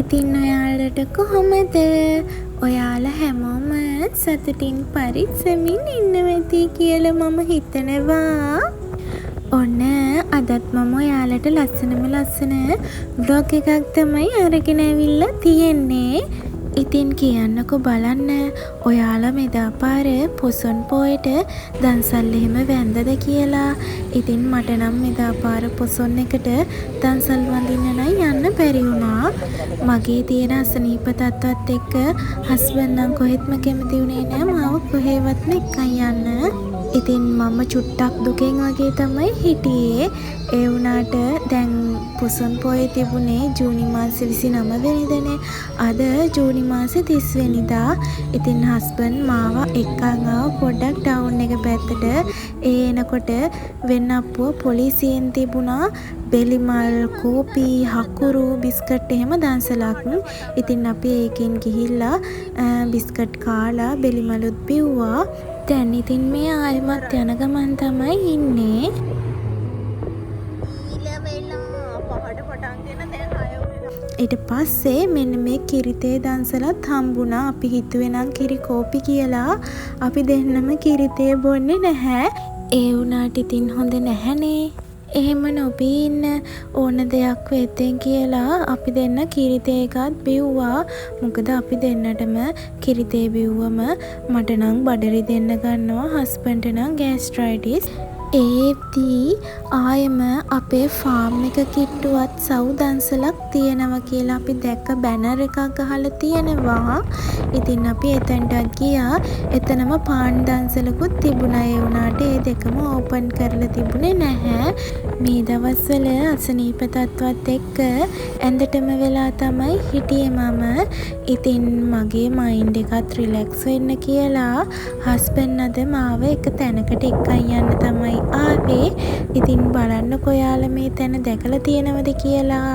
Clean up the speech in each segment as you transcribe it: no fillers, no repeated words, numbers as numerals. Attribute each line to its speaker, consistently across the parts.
Speaker 1: ඉතින් ඔයාලට කොහොමද? ඔයාලා හැමෝම සතුටින් පරිස්සමින් ඉන්නවා ඇති කියලා මම හිතනවා. ඔන්න අදත් මම ඔයාලට ලස්සන බ්ලොග් එකක් තමයි අරගෙන ඇවිල්ලා තියෙන්නේ. ඉතින් කියන්නකෝ බලන්න ඔයාලා මෙදා පාර පොසොන් පෝයට දන්සල් එහෙම වැන්දද කියලා. ඉතින් මට නම් මෙදා පාර පොසොන් එකට දන්සල් වඳින්න නම් යන්න බැරි වුණා. මගේ තියෙන අසනීප තත්ත්වත් එක්ක හස්බන්ඩ් නම් කොහෙත්ම කැමති වුණේ නෑ මාව කොහෙවත්ම එක්කන් යන්න. ඉතින් මම චුට්ටක් දුකෙන් වගේ තමයි හිටියේ. ඒ වුණාට දැන් පොසොන් පෝය තිබුණේ ජූනි මාසේ 29 වෙනිදානේ. අද ජූනි මාසේ 30 වෙනිදා. ඉතින් හස්බන්ඩ් මාව එක්කන් ආව පොඩ්ඩක් ටවුන් එක පැත්තට. ඒ එනකොට වෙන්නප්පුව පොලිසියෙන් තිබුණා බෙලිමල්, කෝපි, හකුරු, බිස්කට් එහෙම දන්සලක්. ඉතින් අපි ඒකෙන් ගිහිල්ලා බිස්කට් කාලා බෙලිමලුත් බිව්වා. දැන් ඉතින් මේ ආයෙමත් යන ගමන් තමයි ඉන්නේ. ඊට පස්සේ මෙන්න මේ කිරිතේ දන්සලත් හම්බුණා. අපි හිතුවේ නම් කිරි කෝපි කියලා. අපි දෙන්නම කිරිතේ බොන්නේ නැහැ. ඒ වුණාට ඉතින් හොඳ නැහැනේ. එහෙම නොබී ඉන්න ඕන දෙයක් වෙද්දෙන් කියලා අපි දෙන්න කිරිතේ එකත් බිව්වා. මොකද අපි දෙන්නටම කිරිතේ බිව්වම මට නම් බඩරි දෙන්න ගන්නවා, හස්බන්ඩ්ට නම් ගෑස්ට්‍රයිටිස්. ඒදී ආයෙම අපේ ෆාම් එක කිට්ටුවත් සව් දන්සලක් තියෙනවා කියලා අපි දැක්ක බැනර් එකක් ගහලා තියෙනවා. ඉතින් අපි එතනටත් ගියා. එතනම පාන් දන්සලකුත් තිබුණා. ඒ වුණාට ඒ දෙකම ඕපන් කරලා තිබුණේ නැහැ. මේ දවස්වල අසනීප තත්ත්වත් එක්ක ඇඳටම වෙලා තමයි හිටියේ මම. ඉතින් මගේ මයින්ඩ් එකත් රිලැක්ස් වෙන්න කියලා හස්බන්ඩ් අද මාව එක තැනකට එක්කන් යන්න තමයි ආවේ. ඉතින් බලන්නකෝ ඔයාලා මේ තැන දැකලා තියෙනවද කියලා.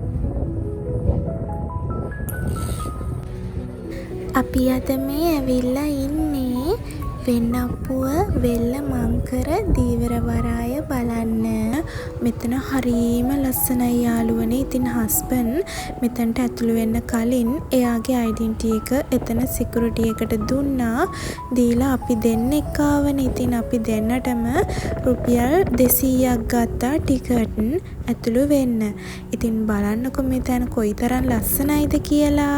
Speaker 1: අපි අද මේ ඇවිල්ලා ඉන්නේ වෙන්නප්පුව වෙල්ල මංකර දීවරවරාය බලන්න. මෙතන හරීම ලස්සනයි යාළුවනේ. ඉතින් හස්බන්ඩ් මෙතනට ඇතුළු වෙන්න කලින් එයාගේ ඩෙන්ටිටි එක එතන සිකියුරිටි එකට දුන්නා. දීලා අපි දෙන්නෙක් ආවනේ. ඉතින් අපි දෙන්නටම රුපියල් 200ක් ගත්තා ටිකට් ඇතුළු වෙන්න. ඉතින් බලන්නකො මේ තැන කොයිතරම් ලස්සනයිද කියලා.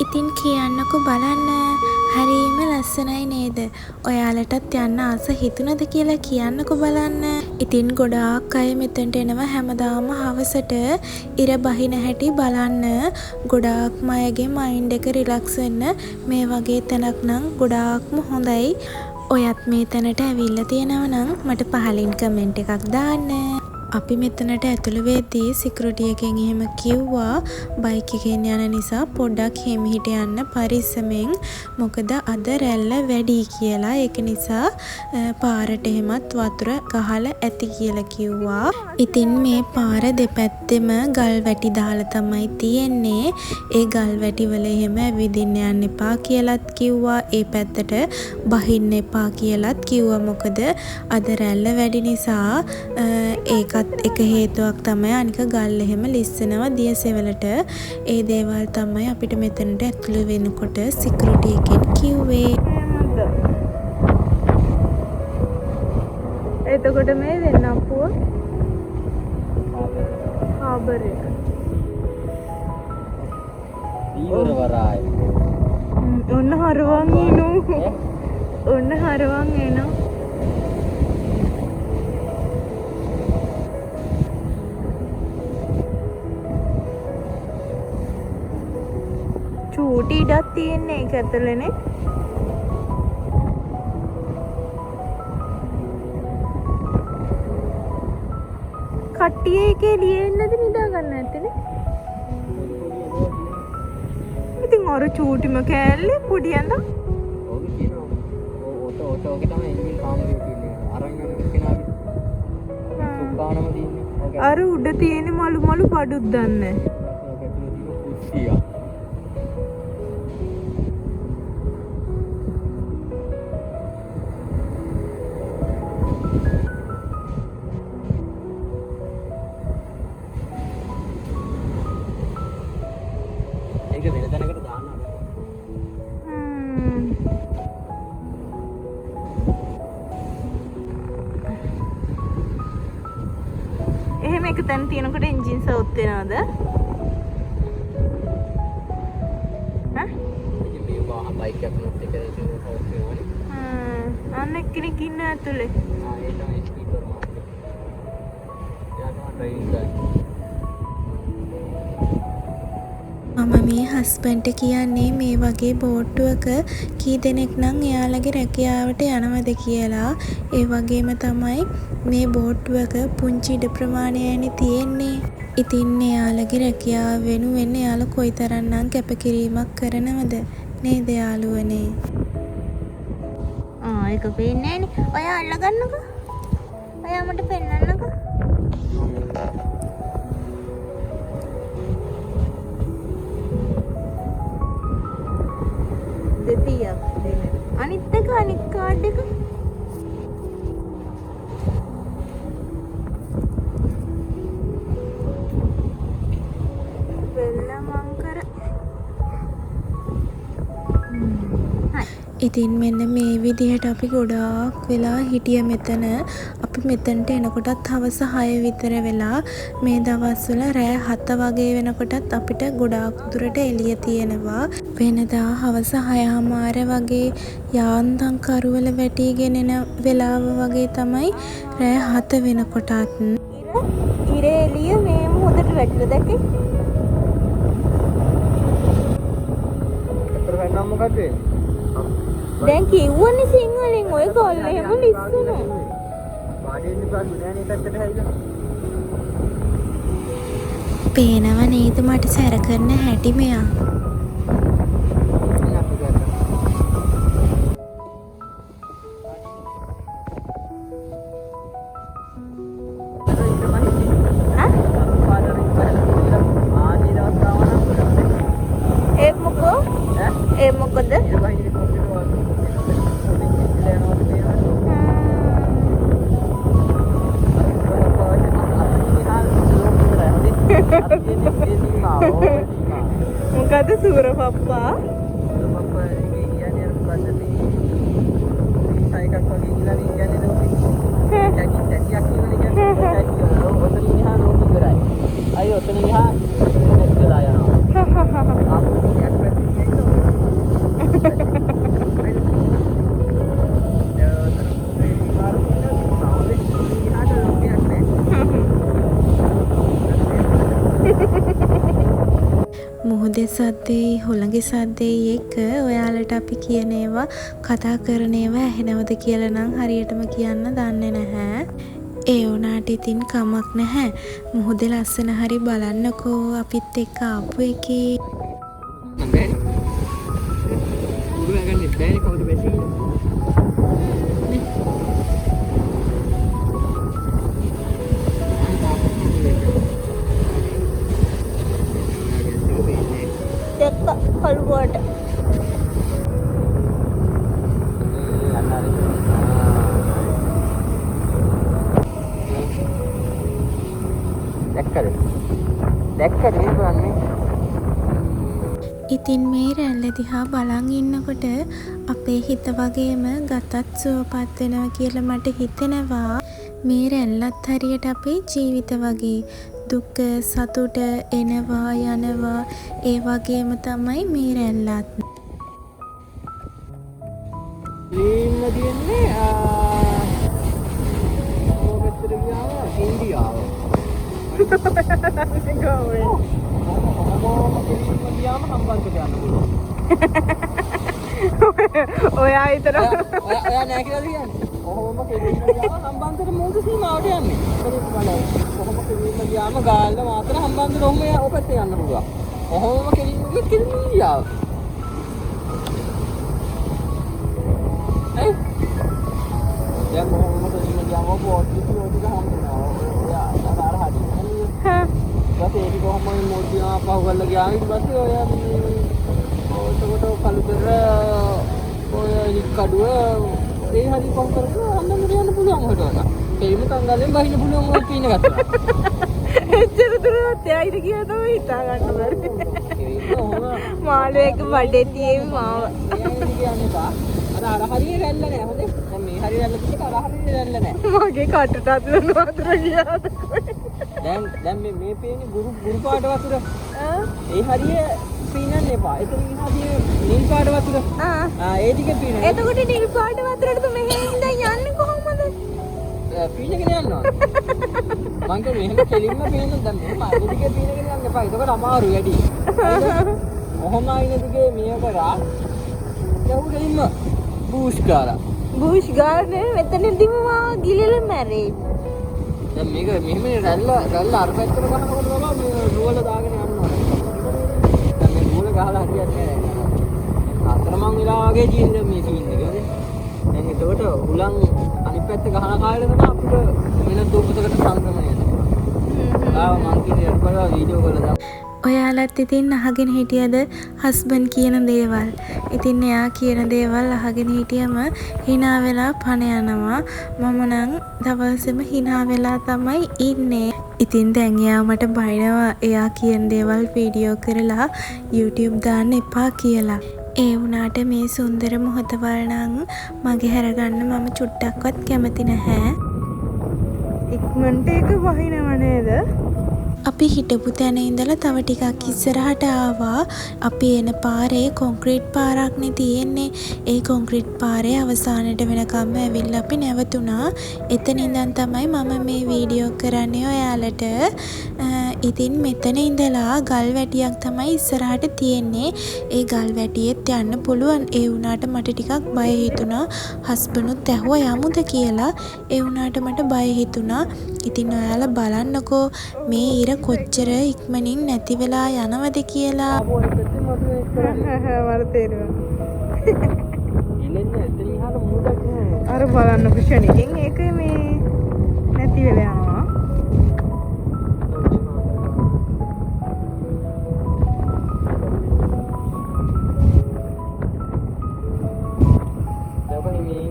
Speaker 1: ඉතින් කියන්නකෝ බලන්න හරිම ලස්සනයි නේද? ඔයාලටත් යන්න ආස හිතුණද කියලා කියන්නකෝ බලන්න. ඉතින් ගොඩාක් අය මෙතනට එනවා හැමදාම හවසට ඉර බහින හැටි බලන්න. ගොඩාක්ම අයගේ මයින්ඩ් එක රිලැක්ස් වෙන්න මේ වගේ තැනක් නම් ගොඩාක්ම හොඳයි. ඔයත් මේ තැනට ඇවිල්ලා තියෙනවා නම් මට පහලින් කමෙන්ට් එකක් දාන්න. අපි මෙතනට ඇතුළු වෙද්දී සිකියුරිටි එකෙන් එහෙම කිව්වා බයික් එකෙන් යන නිසා පොඩ්ඩක් හිමිහිට යන්න පරිස්සමෙන්. මොකද අද රැල්ල වැඩි කියලා. ඒක නිසා පාරට එහෙමත් වතුර ගහලා ඇති කියලා කිව්වා. ඉතින් මේ පාර දෙපැත්තෙම ගල් වැටි දාලා තමයි තියෙන්නේ. ඒ ගල් වැටි වල එහෙම ඇවිදින්න යන්න එපා කියලාත් කිව්වා. ඒ පැත්තට බහින්න එපා කියලාත් කිව්වා. මොකද අද රැල්ල වැඩි නිසා ඒක එක හේතුවක් තමයි. අනික ගල් එහෙම ලිස්සනවා දියසෙවලට. ඒ දේවල් තමයි අපිට මෙතනට ඇතුළු වෙනකොට සිකියුරිටි එකෙන් කිව්වේ. එතකොට මේ වෙන්නපුව ආබර් එක.
Speaker 2: ඊවර වරාය.
Speaker 1: ඔන්න හරවන් එනවා. ඔන්න හරවන් එනවා. චූටි ඉඩක් තියෙන්නේ ඒක ඇතුළේනේ. කට්ටිය එකේ ලියෙන්නේ නැති නිදා ගන්න ඇත්තනේ. ඉතින් අර චූටිම කෑල්ලේ පොඩි ඇඳ.
Speaker 2: ඔව් කියනවා. ඔතෝගේ තමයි එන්ජින් කාමරේ තියෙන්නේ. අරන් යන කෙනාගේ. සුඛානම තියෙන්නේ.
Speaker 1: අර උඩ තියෙන මලු බඩුත් දන්නේ.
Speaker 2: ඔක ඇතුලේ තියෙන කුස්සිය. ඒක වෙන තැනකට දාන්න
Speaker 1: එහෙම එක තැන තියෙනකොට එන්ජින් සවුත් වෙනවද? ඈ?
Speaker 2: ඉතින් මේ වාහන බයික් එකක් නොත් එක ඒක හවුස් වෙනවනේ.
Speaker 1: අන්න එක්කෙනෙක් ඉන්න ඇතුලේ.
Speaker 2: ඒ තමයි ස්පීකර් මාර්කට්. එයා තමයි ඩ්‍රයිවිං ගන්නේ.
Speaker 1: මම මේ හස්බන්ඩ්ට කියන්නේ මේ වගේ බෝට්ටුවක කී දෙනෙක් නම් එයාලගේ රැකියාවට යනවද කියලා. ඒ වගේම තමයි මේ බෝට්ටුවක පුංචි ඉඩ ප්‍රමාණයනේ තියෙන්නේ. ඉතින් එයාලගේ රැකියාව වෙනුවෙන් එයාලා කොයිතරම්නම් කැපකිරීමක් කරනවද නේද යාළුවනේ? ඒක පේන්නේ නෑනේ. ඔයා අල්ලගන්නකෝ. ඔයා මට පෙන්නන්නකෝ. දෙතියක් දෙන්න. අනිත් එක අනිත් කාඩ් එක. ඉතින් මෙන්න මේ විදිහට අපි ගොඩාක් වෙලා හිටිය මෙතන. අපි මෙතනට එනකොටත් හවස 6 විතර වෙලා මේ දවස්වල රෑ 7 වගේ වෙනකොටත් අපිට ගොඩාක් දුරට එළිය තියෙනවා. වෙනදා හවස 6:00 වගේ යාන්තම් කරුවල වැටිගෙන එන වෙලාව වගේ තමයි රෑ 7 වෙනකොටත්. ඉර එළිය මේ මොහොතට වැටිලා දැක්කේ.
Speaker 2: අතර වෙනම මොකද වෙන්නේ?
Speaker 1: දැන් කිව්වනේ සිංහලෙන් ඔය ගොල්ල එහෙම ලිස්සනවා.
Speaker 2: වාඩි වෙන්න බෑ නෑනේ පැත්තට හැරිලා.
Speaker 1: පේනව නේද මට සැර කරන හැටි මෙයා. ඒ මොකද? මොකද සූර පප්පා?
Speaker 2: පප්පා කියන්නේ මොකද්ද මේ සයිකල් වගේ කියලා කියන්නේ නේද? ටැකියක් කියන්නේ ඔතන ඉහා නෝක ඉවරයි. අය ඔතන ඉහා ඉස්සරහා යනවා.
Speaker 1: මුහුදේ සද්දේ හොළඟේ සද්දේ එක්ක ඔයාලට අපි කියන ඒවා කතා කරන ඒවා ඇහෙනවද කියලා නම් හරියටම කියන්න දන්නේ නැහැ. ඒ වුණාට ඉතින් කමක් නැහැ. මුහුදේ ලස්සන හරි බලන්නකෝ අපිත් එක්ක ආපු එකේ.
Speaker 2: උඩ ගන්නේ බෑනේ කවුද බැසි?
Speaker 1: කළුවට
Speaker 2: දැක්කද බලන්නේ.
Speaker 1: ඉතින් මේ රැල්ල දිහා බලන් ඉන්නකොට අපේ හිත වගේම ගතත් සුවපත් වෙනවා කියලා මට හිතෙනවා. මේ රැල්ලත් හරියට අපේ ජීවිත වගේ දුක සතුට එනවා යනවා ඒ වගේම තමයි මේ රැල්ලත්.
Speaker 2: ඉන්න තියෙන්නේ කොහෙටද ගියාම ඉන්දියාව. ගියාම හම්බන්තොට යන්න පුළුවන්.
Speaker 3: ඔයා විතර
Speaker 2: ඔයා නෑ කියලා කියන්නේ. කොහොම කෙලින්ම ගියාම හම්බන්තොට මූද සීමාවට යන්නේ. කොහොම කෙලින්ම ගියාම ගාල්ල මාතර හම්බන්තොට ඔහොම ඔපැත්තේ යන්න පුළුවන්. කොහොම කෙලින්ම ඉන්දියාව. දැන් කොහොමද කෙලින්ම ගියාම පොත් විදියට හම්බෙනවා. ඔයා අර හරියන්නේ. ඊපස්සේ ඒක කොහොමද මොඩියා පහු කරලා ගියාම ඊට පස්සේ ඔයා ඔතකොට කලුතර ඔය ඉක්කඩුව ඒ හරි පහු කරලා හම්බෙන්න යන්න පුළුවන් හොටවට. ඒකම තංගලෙන් බහින්න පුළුවන් ඔය පීන ගත්තා.
Speaker 3: එච්චර දුරට යයිද කියලා තමයි හිතා ගන්න බැරි. මාළුවෙක් බඩේ තියෙවි මාව.
Speaker 2: කියන්නේ බා අර හරිය රැල්ල නෑ හොඳේ. දැන් මේ හරිය රැල්ල තිබ්බ අර හරිය රැල්ල නෑ.
Speaker 3: මගේ කටට අතුරන වතුර ගියාද?
Speaker 2: දැන් මේ පේන්නේ ගුරු පාට වතුර. ඒ හරිය පීනන්න එපා. එතන හරිය නිල් පාට වතුර. ඒ ටික පීනන්න.
Speaker 3: එතකොට නිල් පාට වතුරට මෙහෙන් ඉඳන් යන්නේ කොහොමද?
Speaker 2: පීනගෙන යනවා. මං කියන්නේ මෙහෙම කෙලින්ම පීනන්න දැන් මෙහෙම අර ටික පීනගෙන යන්න එපා. ඒක අමාරු වැඩි. කොහොම ආයින දිගේ මිය කරා. යහු කෙලින්ම බූෂ් ගාලා.
Speaker 3: බූෂ් ගානේ මෙතනදිම මාව ගිලෙලා මැරෙයි.
Speaker 2: දැන් මේක මෙහෙම රැල්ල අර පැත්තට ගහනකොට තමයි මේ රුවල දාගෙන යනවා. දැන් මේ රුවල ගහලා හරියන්නේ නැහැ. අතරමං වෙලා වගේ ජීන්නේ මේ සීන් එක. දැන් එතකොට උලන් අනිත් පැත්ත ගහන කාලේ තමයි අපිට වෙන දූපතකට සංක්‍රමණය වෙනවා. මං කියන්නේ බලලා වීඩියෝ කරලා දාන්න.
Speaker 1: ඔයාලත් ඉතින් අහගෙන හිටියද හස්බන්ඩ් කියන දේවල්. ඉතින් එයා කියන දේවල් අහගෙන හිටියම hina වෙලා පණ යනවා. මම නම් දවසෙම hina වෙලා තමයි ඉන්නේ. ඉතින් දැන් එයා මට බයිනවා එයා කියන දේවල් වීඩියෝ කරලා YouTube දාන්න එපා කියලා. ඒ වුණාට මේ සුන්දර මොහොතවල් නම් මගේ හැරගන්න මම චුට්ටක්වත් කැමති නැහැ.
Speaker 3: ඉක්මනට ඒක වහිනව නේද?
Speaker 1: අපි හිටපු තැන ඉඳලා තව ටිකක් ඉස්සරහට ආවා. අපි එන පාරේ කොන්ක්‍රීට් පාරක්නේ තියෙන්නේ. ඒ කොන්ක්‍රීට් පාරේ අවසානට වෙනකම්ම ඇවිල්ලා අපි නැවතුණා. එතන ඉඳන් තමයි මම මේ වීඩියෝ කරන්නේ ඔයාලට. ඉතින් මෙතන ඉඳලා ගල් වැටියක් තමයි ඉස්සරහට තියෙන්නේ. ඒ ගල් වැටියෙත් යන්න පුළුවන්. ඒ වුණාට මට ටිකක් බය හිතුණා. හස්බන්ඩ්ුත් ඇහුවා යමුද කියලා. ඒ වුණාට මට බය හිතුණා. ඉතින් ඔයාලා බලන්නකෝ මේ ඉර කොච්චර ඉක්මනින් නැති වෙලා යනවද කියලා.
Speaker 3: මට තේරෙනවා. අර බලන්න ක්ෂණිකෙන් ඒක මේ නැති වෙලා යනවා.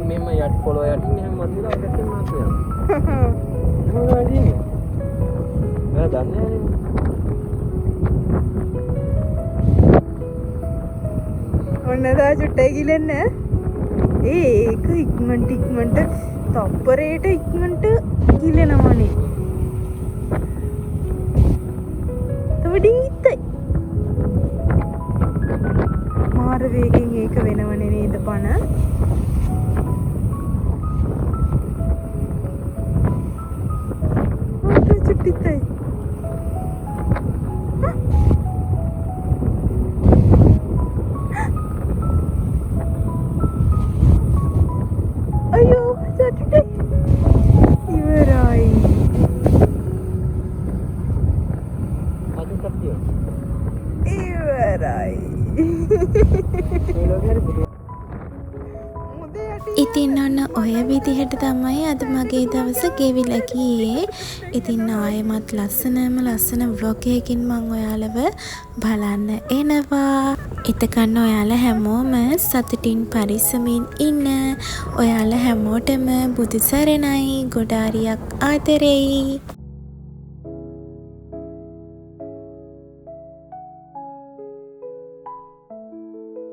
Speaker 2: මෙහෙම යට පොළොව යටින් එහෙම මන්දිරා ගැටෙන්න මාත් වෙනවා. මොනවද නෑ දන්නේ
Speaker 3: ඔන්න දා චුට්ටයි ගිලෙන්න. ඒක ඉක්මනට තප්පරේට ඉක්මනට ගිලෙනවනේ. තව ඩිංගිත්තයි. මාර වේගෙන් ඒක වෙනවනේ නේද පණ? චුට්ටිත්තයි. අයියෝ චුට්ටිත්තයි. ඉවරයි. ඉවරයි.
Speaker 1: ඉතින් ඔන්න ඔය විදිහට තමයි අද මගේ දවස ගෙවිලා ගියේ. ඉතින් ආයෙමත් ලස්සන vlog එකකින් මම ඔයාලව බලන්න එනවා. එතකන් ඔයාලා හැමෝම සතුටින් පරිස්සමින් ඉන්න. ඔයාලා හැමෝටම බුදු සරණයි. ගොඩාරියක් ආදරෙයි.